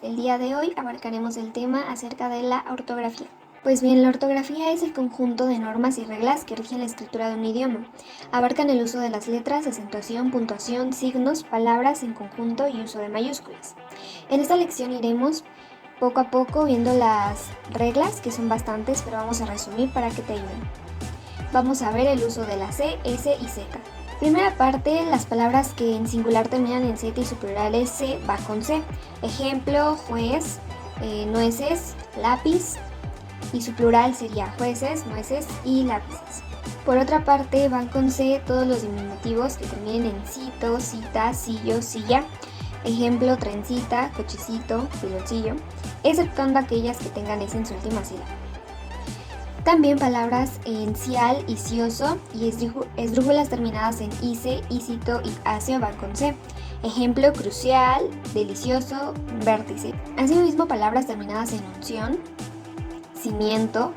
El día de hoy abarcaremos el tema acerca de la ortografía. Pues bien, la ortografía es el conjunto de normas y reglas que rigen la escritura de un idioma. Abarcan el uso de las letras, acentuación, puntuación, signos, palabras en conjunto y uso de mayúsculas. En esta lección iremos poco a poco viendo las reglas, que son bastantes, pero vamos a resumir para que te ayuden. Vamos a ver el uso de la C, S y Z. Primera parte, las palabras que en singular terminan en Z y su plural es C va con C. Ejemplo, juez, nueces, lápiz, y su plural sería jueces, nueces y lápices. Por otra parte, van con C todos los diminutivos que terminen en cito, cita, sillo, silla. Ejemplo, trencita, cochecito, piloncillo, exceptuando aquellas que tengan S en su última sílaba. También palabras en cial, icioso y esdrújulas terminadas en ice, ícito y acio van con C. Ejemplo, crucial, delicioso, vértice. Asimismo, palabras terminadas en unción, cimiento,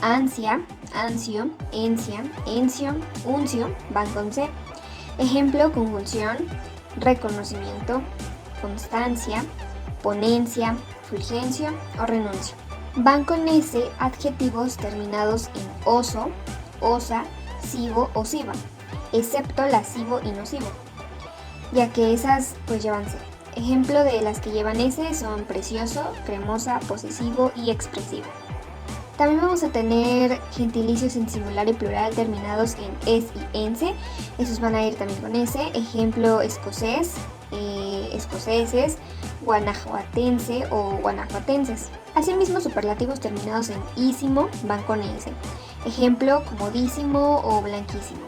ansia, ansio, encia, encio, uncio van con C. Ejemplo, conjunción, reconocimiento, constancia, ponencia, fulgencio o renuncio. Van con S adjetivos terminados en oso, osa, sivo o siva, excepto lascivo y nocivo, ya que esas pues llevan C. Ejemplo de las que llevan S son precioso, cremosa, posesivo y expresivo. También vamos a tener gentilicios en singular y plural terminados en es y ense. Esos van a ir también con S. Ejemplo, escocés, escoceses, guanajuatense o guanajuatenses. Asimismo, superlativos terminados en ísimo van con S. Ejemplo, comodísimo o blanquísimo.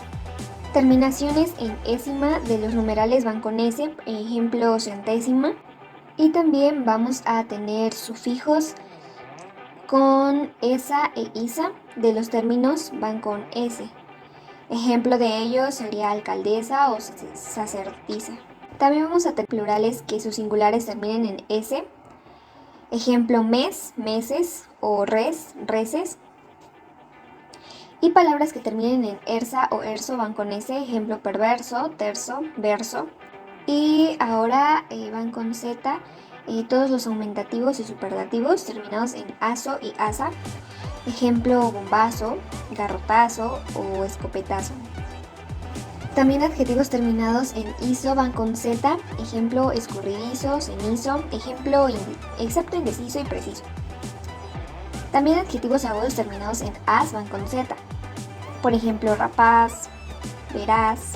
Terminaciones en ésima de los numerales van con S. Ejemplo, centésima. Y también vamos a tener sufijos con esa e isa de los términos van con S. Ejemplo de ello sería alcaldesa o sacerdotisa. También vamos a tener plurales que sus singulares terminen en S. Ejemplo, mes, meses o res, reses. Y palabras que terminen en ersa o erso van con S. Ejemplo, perverso, terso, verso. Y ahora van con Z todos los aumentativos y superlativos terminados en aso y asa. Ejemplo, bombazo, garrotazo o escopetazo. También adjetivos terminados en iso van con Z. Ejemplo, escurridizo, cenizo. Ejemplo, excepto indeciso y preciso. También adjetivos agudos terminados en as van con Z. Por ejemplo, rapaz, veraz.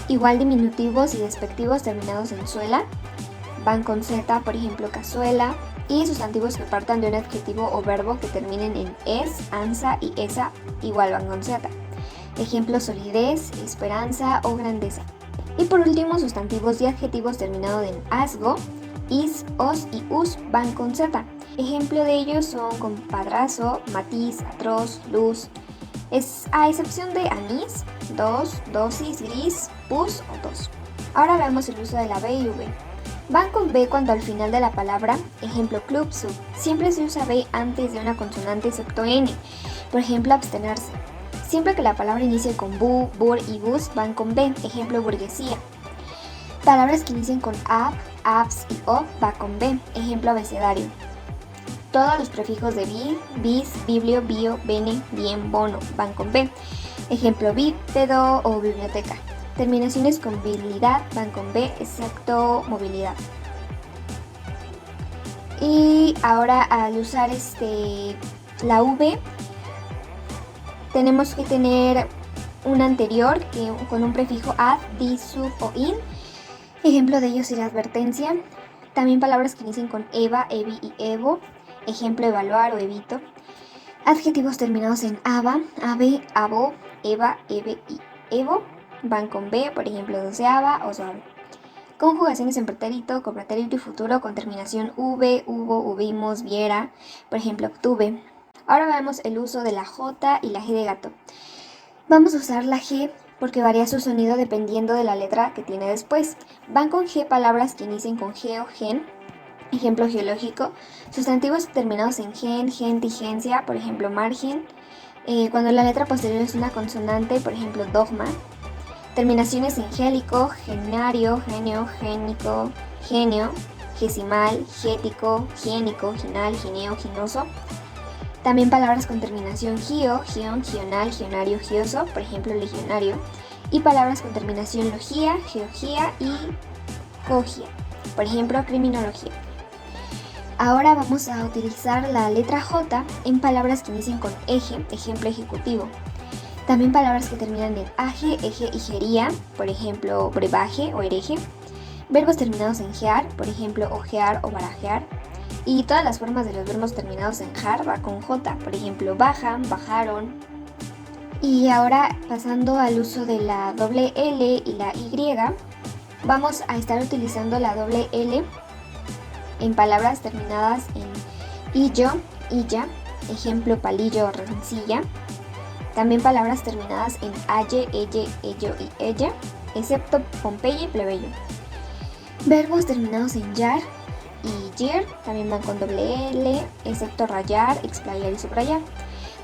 Igual diminutivos y despectivos terminados en suela van con Z, por ejemplo, cazuela. Y sustantivos que partan de un adjetivo o verbo que terminen en es, ansa y esa igual van con Z. Ejemplo, solidez, esperanza o grandeza. Y por último, sustantivos y adjetivos terminados en asgo, is, os y us van con Z. Ejemplo de ellos son compadrazo, matiz, atroz, luz. Es a excepción de anís, dos, dosis, gris, pus o tos. Ahora veamos el uso de la B y V. Van con B cuando al final de la palabra, ejemplo club, sub, siempre se usa B antes de una consonante excepto N. Por ejemplo, abstenerse. Siempre que la palabra inicie con bu, bur y bus van con B, ejemplo burguesía. Palabras que inicien con ab, abs y o va con B, ejemplo abecedario. Todos los prefijos de bi, bis, biblio, bio, bene, bien, bono van con B, ejemplo bípedo o biblioteca. Terminaciones con habilidad van con B, excepto movilidad. Y ahora al usar la V, tenemos que tener un anterior con un prefijo ad, di, sub o in. Ejemplo de ello sería advertencia. También palabras que inicien con eva, evi y evo. Ejemplo, evaluar o evito. Adjetivos terminados en ava, ave, avo, eva, eve y evo van con B, por ejemplo, doceava o suave. Conjugaciones en pretérito, con pretérito y futuro con terminación v, hubo, hubimos, viera, por ejemplo, obtuve. Ahora veamos el uso de la J y la G de gato. Vamos a usar la G porque varía su sonido dependiendo de la letra que tiene después. Van con G palabras que inicien con G o gen, ejemplo geológico, sustantivos terminados en gen, gentigencia, por ejemplo, margen, cuando la letra posterior es una consonante, por ejemplo, dogma. Terminaciones en gélico, genario, genio, génico, genio. gesimal, gético, giénico, ginal, gineo, ginoso. También palabras con terminación gio, gión, gional, gionario, gioso, por ejemplo legionario. Y palabras con terminación logía, geogía y cogia, por ejemplo criminología. Ahora vamos a utilizar la letra J en palabras que inicien con eje, ejemplo ejecutivo. También palabras que terminan en aje, eje y jería, por ejemplo brebaje o hereje. Verbos terminados en gear, por ejemplo ojear o barajear. Y todas las formas de los verbos terminados en jar va con J, por ejemplo bajan, bajaron. Y ahora pasando al uso de la doble L y la Y, vamos a estar utilizando la doble L en palabras terminadas en illo, illa, ejemplo palillo o rencilla. También palabras terminadas en aye, elle, ello y ella, excepto Pompeya y plebeyo. Verbos terminados en yar y yir también van con doble L, excepto rayar, explayar y subrayar.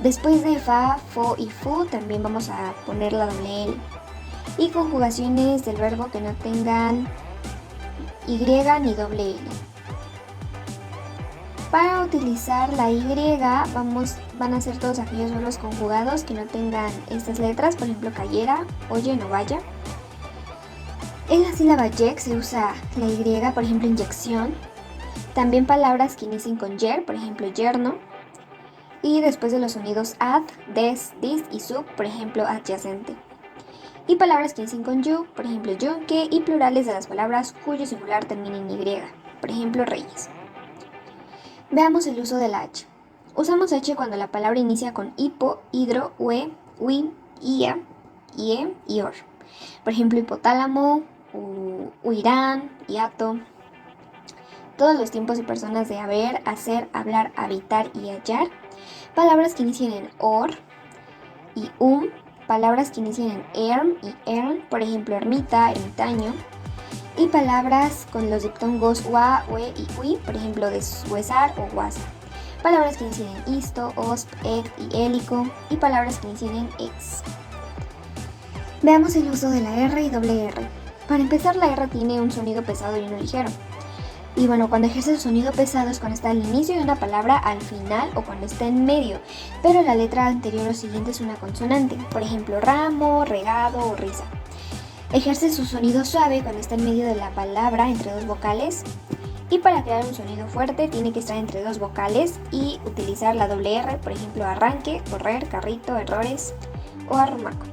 Después de fa, fo y fu también vamos a poner la doble L. Y conjugaciones del verbo que no tengan Y ni doble L. Para utilizar la Y van a ser todos aquellos verbos conjugados que no tengan estas letras, por ejemplo cayera, oye, no vaya. En la sílaba yec se usa la Y, por ejemplo inyección. También palabras que inicien con yer, por ejemplo yerno. Y después de los sonidos ad, des, dis y sub, por ejemplo adyacente. Y palabras que inicien con yu, por ejemplo yunque, y plurales de las palabras cuyo singular termina en Y, por ejemplo reyes. Veamos el uso de la H. Usamos H cuando la palabra inicia con hipo, hidro, ue, ui, ia, ie y or. Por ejemplo hipotálamo, huirán, hiato. Todos los tiempos y personas de haber, hacer, hablar, habitar y hallar. Palabras que inician en or y palabras que inician en erm y ern, por ejemplo ermita, ermitaño. Y palabras con los diptongos ua, ue y ui, por ejemplo deshuesar o guasa. Palabras que inician en isto, osp, ect y hélico. Y palabras que inician en ex. Veamos el uso de la R y doble R. Para empezar, la R tiene un sonido pesado y uno ligero. Y bueno, cuando ejerce el sonido pesado es cuando está al inicio de una palabra, al final o cuando está en medio, pero la letra anterior o siguiente es una consonante, por ejemplo ramo, regado o risa. Ejerce su sonido suave cuando está en medio de la palabra entre dos vocales, y para crear un sonido fuerte tiene que estar entre dos vocales y utilizar la doble R, por ejemplo arranque, correr, carrito, errores o arrumaco.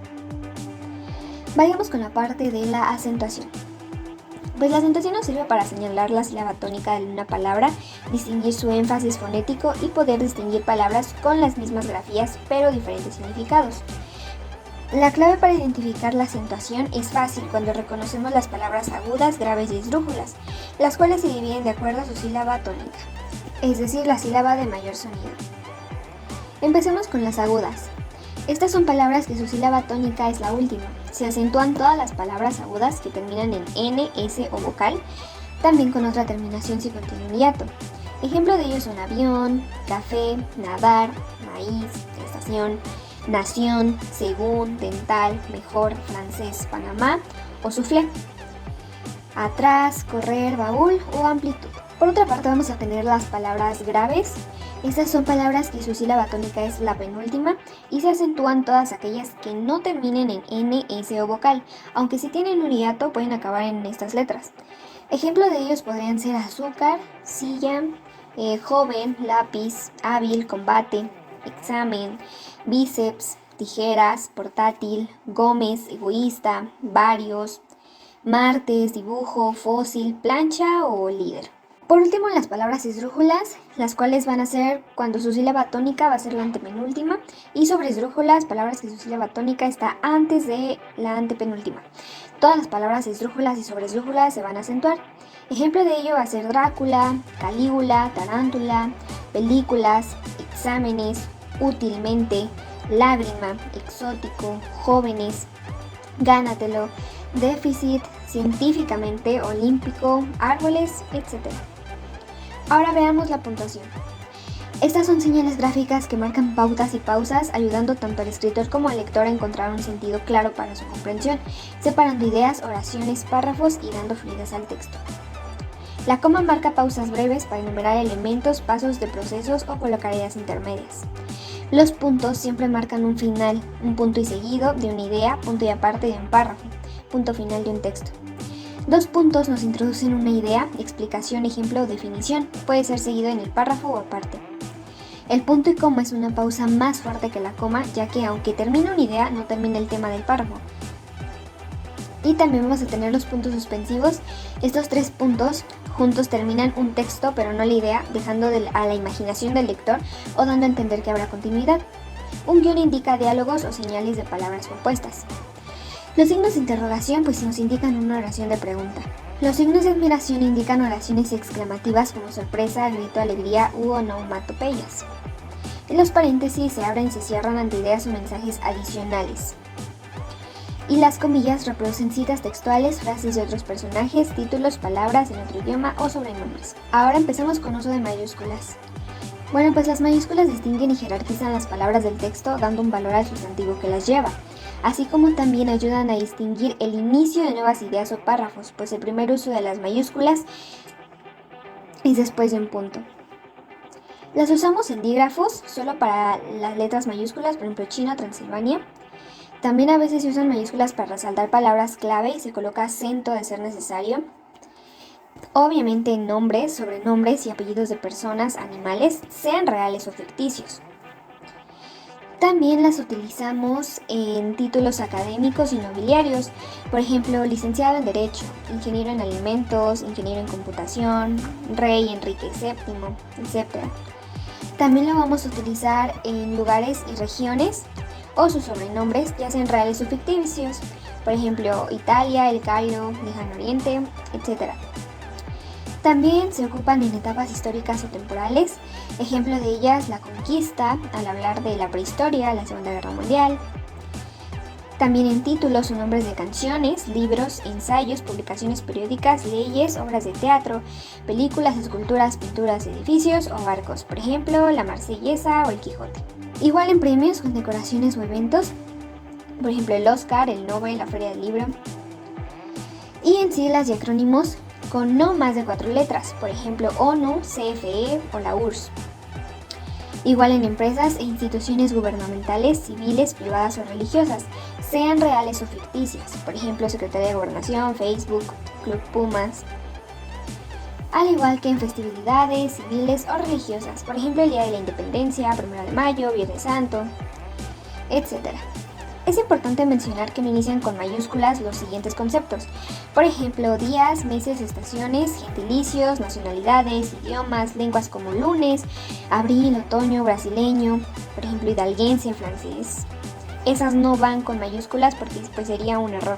Vayamos con la parte de la acentuación. Pues la acentuación nos sirve para señalar la sílaba tónica de una palabra, distinguir su énfasis fonético y poder distinguir palabras con las mismas grafías pero diferentes significados. La clave para identificar la acentuación es fácil cuando reconocemos las palabras agudas, graves y esdrújulas, las cuales se dividen de acuerdo a su sílaba tónica, es decir, la sílaba de mayor sonido. Empecemos con las agudas. Estas son palabras que su sílaba tónica es la última. Se acentúan todas las palabras agudas que terminan en n, s o vocal, también con otra terminación si contiene un hiato. Ejemplo de ellos son avión, café, nadar, maíz, estación, nación, según, dental, mejor, francés, Panamá o soufflé. Atrás, correr, baúl o amplitud. Por otra parte vamos a tener las palabras graves. Estas son palabras que su sílaba tónica es la penúltima y se acentúan todas aquellas que no terminen en n, s o vocal, aunque si tienen un hiato pueden acabar en estas letras. Ejemplo de ellos podrían ser azúcar, silla, joven, lápiz, hábil, combate, examen, bíceps, tijeras, portátil, Gómez, egoísta, varios, martes, dibujo, fósil, plancha o líder. Por último, las palabras esdrújulas, las cuales van a ser cuando su sílaba tónica va a ser la antepenúltima, y sobre esdrújulas, palabras que su sílaba tónica está antes de la antepenúltima. Todas las palabras esdrújulas y sobre esdrújulas se van a acentuar. Ejemplo de ello va a ser Drácula, Calígula, Tarántula, películas, exámenes, útilmente, lágrima, exótico, jóvenes, gánatelo, déficit, científicamente, olímpico, árboles, etc. Ahora veamos la puntuación. Estas son señales gráficas que marcan pautas y pausas, ayudando tanto al escritor como al lector a encontrar un sentido claro para su comprensión, separando ideas, oraciones, párrafos y dando fluidez al texto. La coma marca pausas breves para enumerar elementos, pasos de procesos o colocar ideas intermedias. Los puntos siempre marcan un final, un punto y seguido de una idea, punto y aparte de un párrafo, punto final de un texto. Dos puntos nos introducen una idea, explicación, ejemplo o definición. Puede ser seguido en el párrafo o aparte. El punto y coma es una pausa más fuerte que la coma, ya que aunque termina una idea, no termina el tema del párrafo. Y también vamos a tener los puntos suspensivos. Estos tres puntos juntos terminan un texto, pero no la idea, dejando a la imaginación del lector o dando a entender que habrá continuidad. Un guión indica diálogos o señales de palabras compuestas. Los signos de interrogación pues nos indican una oración de pregunta. Los signos de admiración indican oraciones exclamativas como sorpresa, grito, alegría u onomatopeyas. En los paréntesis se abren y se cierran ante ideas o mensajes adicionales. Y las comillas reproducen citas textuales, frases de otros personajes, títulos, palabras en otro idioma o sobrenombres. Ahora empezamos con uso de mayúsculas. Bueno, pues las mayúsculas distinguen y jerarquizan las palabras del texto dando un valor al sustantivo que las lleva, así como también ayudan a distinguir el inicio de nuevas ideas o párrafos, pues el primer uso de las mayúsculas es después de un punto. Las usamos en dígrafos solo para las letras mayúsculas, por ejemplo China, Transilvania. También a veces se usan mayúsculas para resaltar palabras clave y se coloca acento de ser necesario. Obviamente en nombres, sobrenombres y apellidos de personas, animales, sean reales o ficticios. También las utilizamos en títulos académicos y nobiliarios, por ejemplo, licenciado en Derecho, ingeniero en alimentos, ingeniero en computación, rey Enrique VII, etc. También lo vamos a utilizar en lugares y regiones o sus sobrenombres, ya sean reales o ficticios, por ejemplo, Italia, El Cairo, Lejano Oriente, etc. También se ocupan en etapas históricas o temporales, ejemplo de ellas la conquista, al hablar de la prehistoria, la Segunda Guerra Mundial. También en títulos o nombres de canciones, libros, ensayos, publicaciones periódicas, leyes, obras de teatro, películas, esculturas, pinturas, edificios o barcos, por ejemplo, la Marsellesa o el Quijote. Igual en premios, condecoraciones o eventos, por ejemplo el Oscar, el Nobel, la Feria del Libro. Y en siglas y acrónimos con no más de 4 letras, por ejemplo ONU, CFE o la URSS. Igual en empresas e instituciones gubernamentales, civiles, privadas o religiosas, sean reales o ficticias, por ejemplo Secretaría de Gobernación, Facebook, Club Pumas. Al igual que en festividades civiles o religiosas, por ejemplo el Día de la Independencia, 1 de Mayo, Viernes Santo, etc. Es importante mencionar que no inician con mayúsculas los siguientes conceptos, por ejemplo, días, meses, estaciones, gentilicios, nacionalidades, idiomas, lenguas como lunes, abril, otoño, brasileño, por ejemplo, hidalguense, francés. Esas no van con mayúsculas porque después sería un error.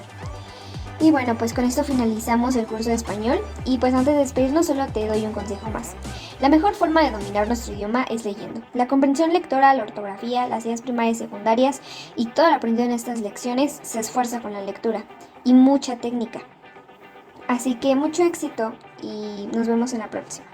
Y bueno, pues con esto finalizamos el curso de español y pues antes de despedirnos solo te doy un consejo más. La mejor forma de dominar nuestro idioma es leyendo. La comprensión lectora, la ortografía, las ideas primarias y secundarias y todo lo aprendido en estas lecciones se esfuerza con la lectura y mucha técnica. Así que mucho éxito y nos vemos en la próxima.